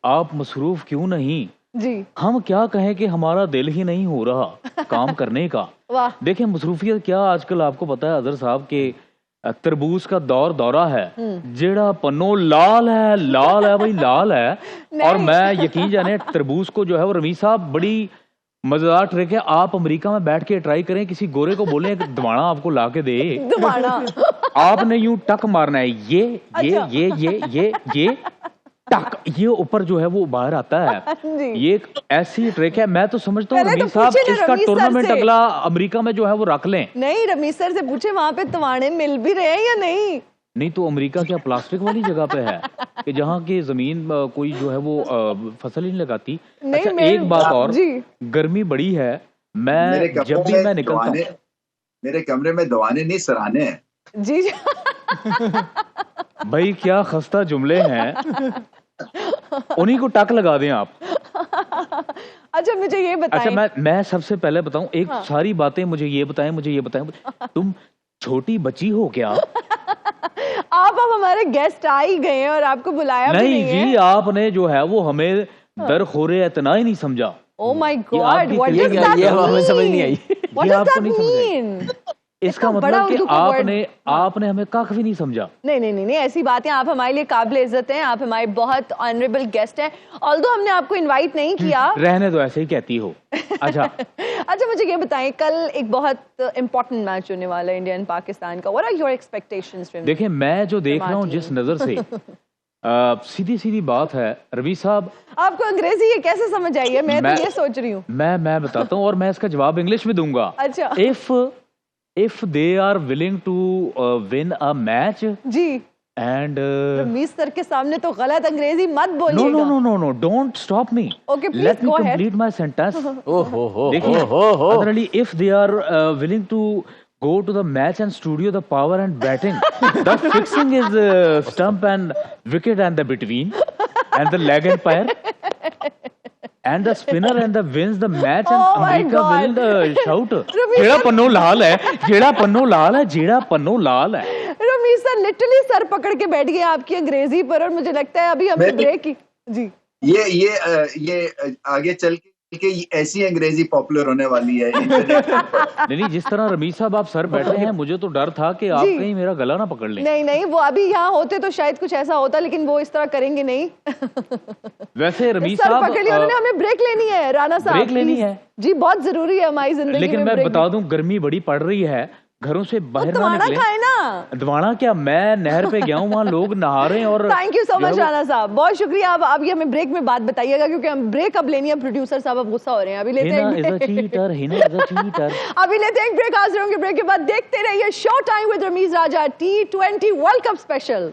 आप मसरूफ क्यों नहीं, जी हम क्या कहें कि हमारा दिल ही नहीं हो रहा काम करने का। वाह देखें मसरूफियत क्या आजकल आपको पता है अजहर साहब के तरबूज का दौरा है, जेड़ा पन्नो लाल है भाई लाल है। और नहीं। मैं यकीन जाने तरबूज को जो है वो रमीज साहब बड़ी मजेदार ट्रिक है, आप अमेरिका में बैठ के ट्राई करें, किसी गोरे को बोले एक दवाना आपको ला के दे, दोबारा आपने यूं टक मारना है, अच्छा। ये टक, ये ऊपर जो है वो बाहर आता है। जी ये एक ऐसी ट्रिक है, मैं तो समझता हूँ पहले तो रमीज साहब पूछे ना इसका रमीज सर टूर्नामेंट से। अगला अमेरिका में जो है वो रख लें। नहीं, रमीज सर से पूछे वहां पे तवाणे मिल भी रहे हैं या नहीं? नहीं तो अमेरिका क्या प्लास्टिक वाली जगह पे है कि जहाँ की जमीन कोई जो है वो फसल ही नहीं लगाती। नहीं, अच्छा मैं- एक बात और, जी गर्मी बड़ी है, मेरे मैं जब भी मैं निकलता हूँ मेरे कमरे में दवाने नहीं सराहने हैं। जी जी। भाई क्या खस्ता जुमले हैं, उन्हीं को टक लगा दें आप। अच्छा मुझे ये अच्छा बताएं, मैं सबसे पहले बताऊं एक हाँ। सारी बातें मुझे ये बताएं तुम छोटी बच्ची हो क्या? आप हमारे गेस्ट आ ही गए हैं और आपको बुलाया भी नहीं नहीं है। जी, आपने जो है वो हमें दरखोरे इतना ही नहीं समझा। Oh my ये God! आपकी What ये does क्या- that ये हमें mean? समझ नहीं आई। What ये does आपको that नहीं समझ आई। mean? इसका इतना बड़ा मतलब कि उर्दू का word। आपने हमें कख भी नहीं समझा। नहीं ऐसी बात है, आप हमारे लिए काबिल इज्जत हैं, आप हमारे बहुत ऑनरेबल गेस्ट हैं। ऑल्दो हमने आपको इनवाइट नहीं किया। रहने तो ऐसे ही कहती हो। अच्छा अच्छा मुझे ये बताएं, कल एक बहुत इम्पोर्टेंट मैच होने वाला है इंडिया एंड पाकिस्तान का। What are your expectations from? देखिए मैं जो देख रहा हूँ टमाटर। जिस नजर से सीधी सीधी बात है रवीज साहब, आपको अंग्रेजी ये कैसे समझ आई है? मैं मैं- तो ये सोच रही हूँ। मैं बताता हूँ और मैं इसका जवाब इंग्लिश में दूंगा। अच्छा if they are willing to win a match जी, एंड रमीज सर के सामने तो गलत अंग्रेजी मत नो बोलिएगा। No no no no don't stop me, Okay, please let me go ahead. Complete my sentence. ओ हो देखिए हो otherly if they are willing to go to the match and studio the power and batting, the fixing is stump and wicket and the between and the leg umpire and the spinner and the wins the match and Oh my America will God. shout Ravish जेड़ा sir- पन्नो लाल है, जेड़ा पन्नो लाल है, जेड़ा पन्नो लाल है। Ramiz sir literally sir पकड़ के बैठ गए आपकी अंग्रेजी पर, और मुझे लगता है अभी हमने मैं- ब्रेक की। जी ये आगे चल के ऐसी अंग्रेजी पॉपुलर होने वाली है इंटरनेट पर। नहीं जिस तरह रमीज साहब आप सर बैठे हैं, मुझे तो डर था कि आप जी। कहीं मेरा गला ना पकड़ लें। नहीं वो अभी यहाँ होते तो शायद कुछ ऐसा होता, लेकिन वो इस तरह करेंगे नहीं। वैसे रमीज सर साहब पकड़ लिया उन्होंने, हमें ब्रेक लेनी है राणा साहब। ब्रेक लेनी please। है। जी बहुत जरूरी है हमारी जिंदगी लेकिन में मैं break बता दूं गर्मी बड़ी पड़ रही है, घरों से बाहर ना दवाड़ा निकले। खाए ना। दवाड़ा क्या, मैं नहर पे गया हूँ, वहाँ लोग नहा रहे हैं। और थैंक यू सो जो है मच वो- राणा साहब, बहुत शुक्रिया। अब अभी हमें ब्रेक में बात बताइएगा, क्योंकि हम ब्रेक अब लेनी है। प्रोड्यूसर साहब अब गुस्सा हो रहे हैं। अभी लेते हिना हैं is a break। Cheater, Hina is a cheater. अभी लेते हैं ब्रेक, हाजिर होंगे ब्रेक के बाद। देखते रहिए show time with Rameez Raja T20 world cup special.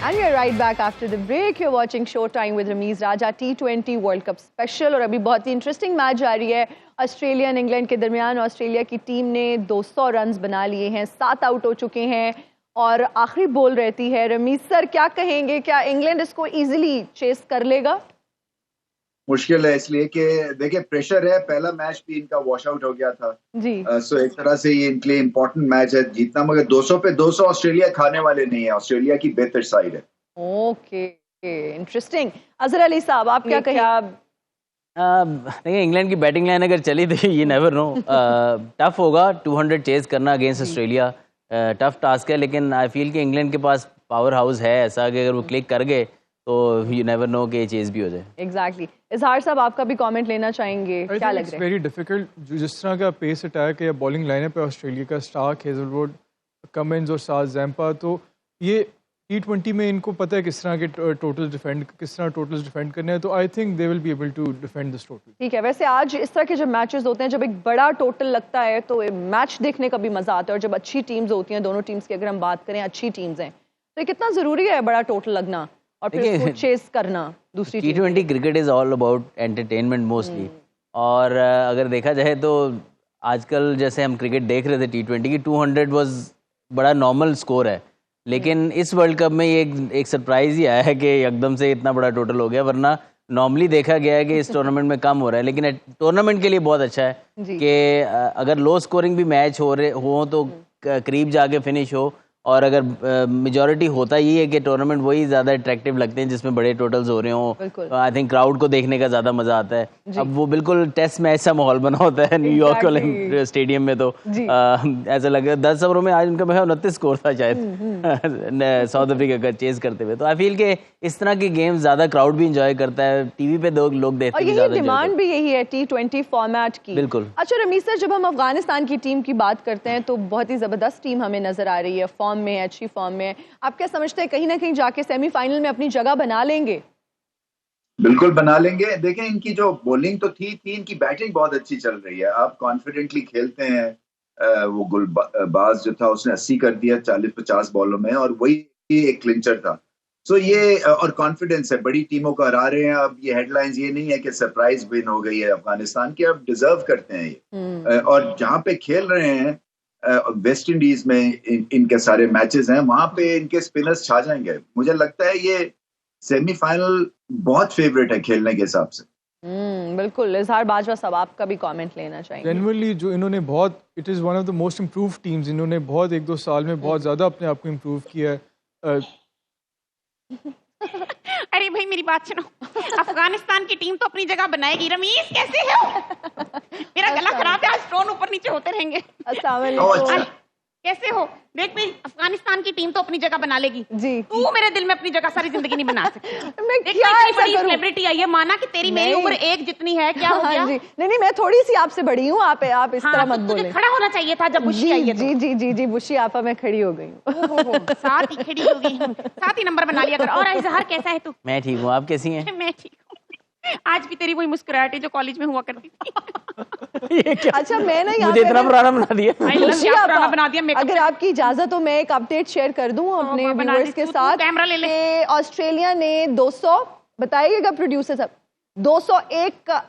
And we're right back after the break. You're watching Showtime with Ramiz Raja T20 World Cup Special। और अभी बहुत ही इंटरेस्टिंग मैच जारी है ऑस्ट्रेलिया और इंग्लैंड के दरमियान। ऑस्ट्रेलिया की टीम ने 200 रन्स बना लिए हैं, 7 आउट हो चुके हैं और आखिरी बॉल रहती है। रमीज सर क्या कहेंगे, क्या इंग्लैंड इसको इजीली चेस कर लेगा? मुश्किल है, इसलिए कि देखिए प्रेशर है, पहला मैच भी इनका वॉश आउट हो गया था। जी सो एक तरह से ये इनके लिए इम्पोर्टेंट मैच है जीतना, मगर 200 पे 200 ऑस्ट्रेलिया खाने वाले नहीं है। ऑस्ट्रेलिया की बेहतर साइड है। Okay, interesting. अजहर अली साहब आप क्या कहें? देखिए इंग्लैंड की बैटिंग लाइन अगर चली तो ये नेवर नो, टफ होगा 200 चेज करना अगेंस्ट ऑस्ट्रेलिया। टफ टास्क है, लेकिन आई फील कि इंग्लैंड के पास पावर हाउस है ऐसा कि अगर वो क्लिक कर गए तो यू नेवर नो कि चेज भी हो जाए। एग्जैक्टली। इजहार साहब आपका भी कमेंट लेना चाहेंगे, क्या लग रहा है? Very difficult. जिस तरह का पेस अटैक है या बॉलिंग लाइनअप है ऑस्ट्रेलिया का, स्टार्क, हेजलवुड, कमिंस और साथ जैम्पा, तो ये T20 में इनको पता है किस तरह के टोटल डिफेंड करने हैं। तो I think they will be able to defend this total. ठीक है। वैसे आज इस तरह के जब मैचेस होते हैं, जब एक बड़ा टोटल लगता है तो मैच देखने का भी मजा आता है। और जब अच्छी टीम्स होती हैं, दोनों टीम्स की अगर हम बात करें, अच्छी टीम्स हैं, तो ये कितना जरूरी है बड़ा टोटल लगना और फिर उसको चेस करना दूसरी team. T20 cricket is all about entertainment mostly. और अगर देखा जाए तो आजकल जैसे हम क्रिकेट देख रहे थे T20 की, 200 वाज बड़ा नॉर्मल स्कोर है, लेकिन इस वर्ल्ड कप में ये एक सरप्राइज ही आया है कि एकदम से इतना बड़ा टोटल हो गया। वरना नॉर्मली देखा गया है कि इस टूर्नामेंट में कम हो रहा है, लेकिन टूर्नामेंट के लिए बहुत अच्छा है कि अगर लो स्कोरिंग भी मैच हो तो करीब जाके फिनिश हो। और अगर मेजॉरिटी होता ही है कि टूर्नामेंट वही ज़्यादा अट्रैक्टिव लगते हैं जिसमें बड़े टोटल्स हो रहे हों। आई थिंक क्राउड को देखने का ज़्यादा मज़ा आता है। अब वो बिल्कुल टेस्ट मैच सा माहौल बना होता है न्यूयॉर्क वाले स्टेडियम में, तो ऐसा लगे 10 ओवरों में आज उनका मैं 29 स्कोर था शायद साउथ अफ्रीका का चेज करते हुए। तो आई फील कि इस तरह के गेम ज़्यादा क्राउड भी इंजॉय करता है, टीवी पे लोग देखते हैं। और डिमांड भी यही है T20 फॉर्मेट की। बिल्कुल। अच्छा रमीज सर, जब हम अफगानिस्तान की टीम की बात करते हैं तो बहुत ही जबरदस्त टीम हमें नजर आ रही है, फॉर्म में है, अच्छी फॉर्म में है। आप क्या समझते हैं कहीं ना कहीं जाके सेमीफाइनल में अपनी जगह बना लेंगे? बिल्कुल बना लेंगे। देखें इनकी जो बॉलिंग तो थी, इनकी बैटिंग बहुत अच्छी चल रही है। आप कॉन्फिडेंटली खेलते हैं। वो गुलबाज जो था उसने 80 कर दिया 40-50 बॉलों में, और वही एक क्लिंचर था। सो ये और कॉन्फिडेंस है, बड़ी टीमों को हरा रहे हैं। अब ये हेडलाइंस ये नहीं है कि सरप्राइज विन हो गई है अफगानिस्तान की, अब डिजर्व करते हैं ये। और जहां पे खेल रहे हैं वेस्ट इंडीज में इनके सारे मैचेस हैं, वहां पे इनके स्पिनर्स छा जाएंगे। मुझे लगता है ये सेमीफाइनल बहुत फेवरेट है खेलने के हिसाब से। बिल्कुल। इजहार बाजवा साहब आपका भी कमेंट लेना चाहेंगे। जनरली जो इन्होंने बहुत, it is one of the most improve teams. इन्होंने बहुत 1-2 साल में बहुत ज़्यादा अपने आप को इम्प्रूव किया है। अरे भाई मेरी बात सुनो, अफगानिस्तान की टीम तो अपनी जगह बनाएगी। रमीज कैसे हो? मेरा गला खराब है, आज फोन ऊपर नीचे होते रहेंगे। अस्सलाम वालेकुम। कैसे हो? देख भाई, अफगानिस्तान की टीम तो अपनी जगह बना लेगी जी। तू मेरे दिल में अपनी जगह सारी जिंदगी नहीं बना सकती। मैं देख क्या मैं इतनी ऐसा बड़ी करूं? सेलिब्रिटी आई है, माना कि तेरी मेरी नहीं। उम्र एक जितनी है, क्या हो गया? हाँ जी, नहीं मैं थोड़ी सी आपसे बड़ी हूँ। आप इस तरह मत तो तुझे बोले। खड़ा होना चाहिए था जब बुशी आई है तो। जी जी जी जी बुशी आपा, मैं खड़ी हो गई हूँ। ओहो, साथ ही खड़ी हो गई हूँ, साथ ही नंबर बना लिया कर। और इजहार कैसा है तू? मैं ठीक हूँ, आप कैसी हैं? मैं ठीक हूँ। आज भी तेरी वही मुस्कुराहट है जो कॉलेज में हुआ करती थी। ये क्या? अच्छा मैं ना यहाँ मुझे पे इतना पुराना बना दिया। बुशी क्या आपा, पुराना बना दिया मेकअप अगर से। आपकी इजाजत हो मैं एक अपडेट शेयर कर दूं अपने बना व्यूअर्स दे, के तू साथ कैमरा ले ले। कि ऑस्ट्रेलिया ने 200, बताइएगा प्रोड्यूसर साहब, 201 का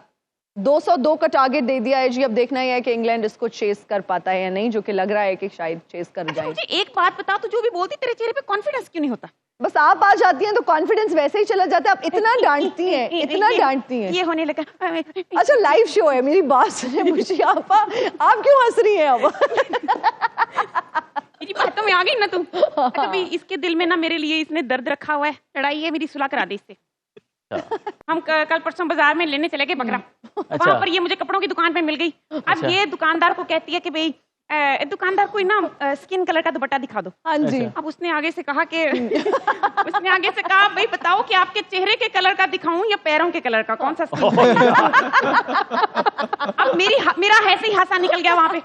202 का टारगेट दे दिया है जी। अब देखना ही है कि इंग्लैंड इसको चेस कर पाता है या नहीं, जो कि लग रहा है कि शायद चेस कर जाए। मुझे एक बात बता, तू जो भी बोलती तेरे चेहरे पे कॉन्फिडेंस क्यों नहीं होता? बस आप आ जाती हैं तो कॉन्फिडेंस वैसे ही चला जाता है। आप इतना डांटती हैं, इतना डांटती हैं। ये होने लगा। अच्छा लाइव शो है, मेरी बात सुने मुझे आपा, आप क्यों हंस रही हैं अब? मेरी बातों में आ गई ना तू। अच्छा भाई, इसके दिल में ना मेरे लिए इसने दर्द रखा हुआ है, लड़ाई है मेरी, सुलह करा दे इससे। हम कल परसों बाजार में लेने चले गए बकरा। अच्छा। वहां पर ये मुझे कपड़ों की दुकान पे मिल गई। अब अच्छा। ये दुकानदार को कहती है कि भाई दुकानदार कोई ना स्किन कलर का दुपट्टा दिखा दो। हाँ जी। अब उसने आगे से कहा भाई बताओ कि आपके चेहरे के कलर का दिखाऊं या पैरों के कलर का, कौन सा स्किन? अब मेरा ऐसे ही हासा निकल गया वहां पे।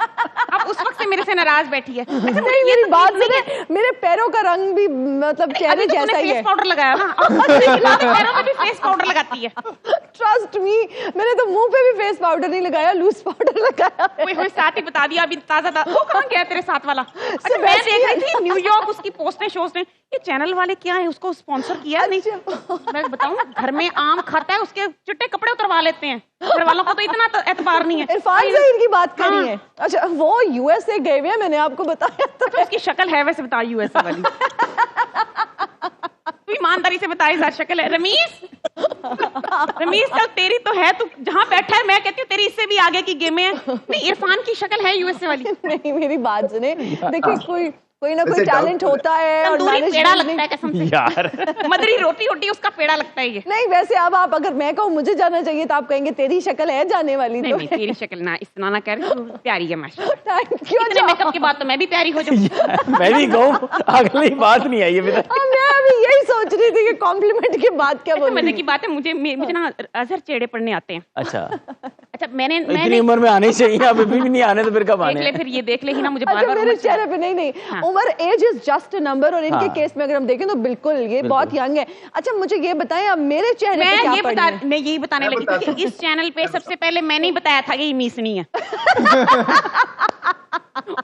अब उस वक्त से मेरे से नाराज बैठी है। नहीं, मेरी बात सुने, मेरे पैरों का रंग भी मतलब चेहरे जैसा ही है। फेस पाउडर लगाया ना, पैरों में भी फेस पाउडर लगाती है। ट्रस्ट मी, मैंने तो मुंह पे भी फेस पाउडर नहीं लगाया, लूज पाउडर लगाया है। ओए साथ ही बता दिया अभी ताजा। वो कहाँ गया तेरे साथ वाला? अच्छा, मैं देख रही थी न्यूयॉर्क उसकी पोस्टें शोज ने, ये चैनल वाले क्या है उसको स्पॉन्सर किया नहीं। मैं बताऊं, घर में आम खाता है, उसके चिट्टे कपड़े उतरवा लेते हैं। घर वालों को तो इतना तो एतबार नहीं है। इरफान ज़हीर की बात करी है। अच्छा, वो यूएसए गए हुए हैं, मैंने आपको बताया था। तो उसकी शक्ल है वैसे, बता यूएसए वाली। तू ईमानदारी से बता, इस शक्ल है। रमीज कल तेरी तो है, तू जहाँ बैठा है मैं कहती हूँ तेरी इससे भी आगे की गेम है। नहीं, इरफान की शक्ल है यूएसए वाली। नहीं, मेरी बात सुने, देखिए कोई ना कोई टैलेंट होता है और तंदूरी पेड़ा लगता है कसम से यार। मदरी रोटी होती है, उसका पेड़ा लगता है ये। नहीं, वैसे अब आप अगर मैं कहूँ मुझे जाना चाहिए तो आप कहेंगे तेरी शक्ल है जाने वाली। नहीं, तो नहीं, तेरी शक्ल ना इतना ना कर, प्यारी है माशाल्लाह। Thank you. इतने मेकअप के बाद तो मैं भी प्यारी हो जाऊँ। मैं भी कहूँ, अगली बात नहीं आई अभी तक। मैं अभी यही सोच रही थी कि कॉम्प्लीमेंट के बाद क्या मजे बोलूंगी। की बात है, मुझे ना अजहर चेहरे पढ़ने आते हैं। अच्छा, अच्छा, मैंने इतनी उम्र में आने चाहिए, अब अभी भी नहीं आने तो फिर कब देख आने? ले, फिर ये देख ले ही ना, मुझे अच्छा, बार-बार मेरे उम्र से- चेहरे पे नहीं हाँ। उम्र age is just a number, और इनके हाँ। केस में अगर हम देखें तो बिल्कुल ये बहुत यंग है। अच्छा, मुझे ये बताएं अब मेरे चेहरे पे क्या पढ़ना है? मैं यही बताने मैं लगी बताता थी कि इस चैनल पे सबसे पहले मैंने ही बताया था कि ये मीसनी है।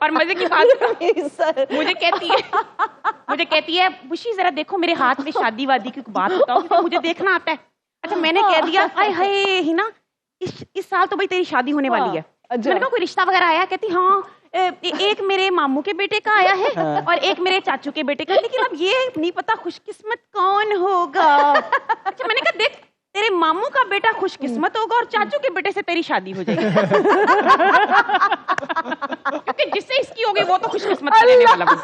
और मजे की बात, सर, मुझे कहती है बुशी जरा देखो मेरे हाथ में शादी वादी की बात बताओ, क्योंकि मुझे देखना आता है। अच्छा, मैंने कह दिया हाय हाय हिना, इस साल तो भाई तेरी शादी होने वाली है। अच्छा। मैंने कहा कोई रिश्ता वगैरह आया? कहती हाँ, एक मेरे मामू के बेटे का आया है और एक मेरे चाचू के बेटे का, लेकिन अब ये नहीं पता खुशकिस्मत कौन होगा। अच्छा, मैंने कहा देख, तेरे मामू का बेटा खुशकिस्मत होगा और चाचू के बेटे से तेरी शादी हो जाएगी। क्योंकि जिससे इसकी होगी वो तो खुशकिस्मत का लेने वाला होगा।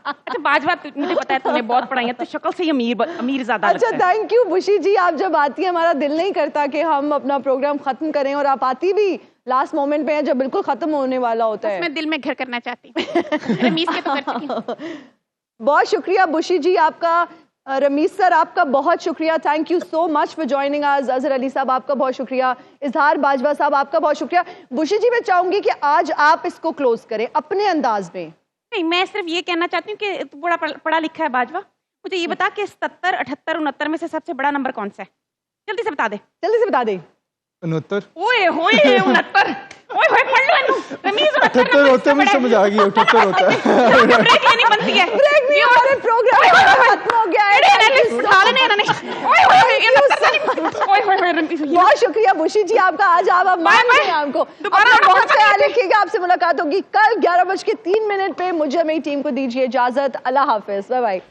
अच्छा, बात मुझे पता है तूने बहुत पढ़ाई है, तो शक्ल से ही अमीर ज्यादा अच्छा, लगता है। थैंक यू बुशी जी। आप जब आती है हमारा दिल नहीं करता कि हम अपना प्रोग्राम खत्म करें, और आप आती भी लास्ट मोमेंट पे है जब बिल्कुल खत्म होने वाला होता है। मैं दिल में घर करना चाहती हूँ। रमीज के तो कर चुकी हूँ। बहुत शुक्रिया बुशी जी आपका। रमीज सर आपका बहुत शुक्रिया, thank you so much for joining us. Azhar Ali साहब आपका बहुत शुक्रिया। इजहार बाजवा साहब आपका बहुत शुक्रिया। बुशी जी, मैं चाहूंगी कि आज आप इसको क्लोज करें अपने अंदाज में। नहीं, मैं सिर्फ ये कहना चाहती हूँ कि तू बड़ा पढ़ा लिखा है बाजवा, मुझे ये बता कि 77, 78, 69 में से सबसे बड़ा नंबर कौन सा है? जल्दी से बता दे। जल्दी से बता दे। 69 ओए होए 69, ओए होए पढ़ लो इन्हों। रमीज 78 होते हैं, मुझे समझ आ गई 78 होता है। ब्रेक लेनी बनती है। ब्रेक नहीं, हमारे प्रोग्राम खत्म हो गया है। उठा लेने इन्होंने। ओए होए 69, ओए होए रमीज। बहुत शुक्रिया बुशी जी आपका। आज आप मान गए हमको। दोबारा अपना बहुत ख्याल रखिएगा। आपसे मुलाकात होगी कल 11:03 पे। मुझे मेरी टीम को दीजिए इजाजत। अल्लाह हाफिज, बाय बाय।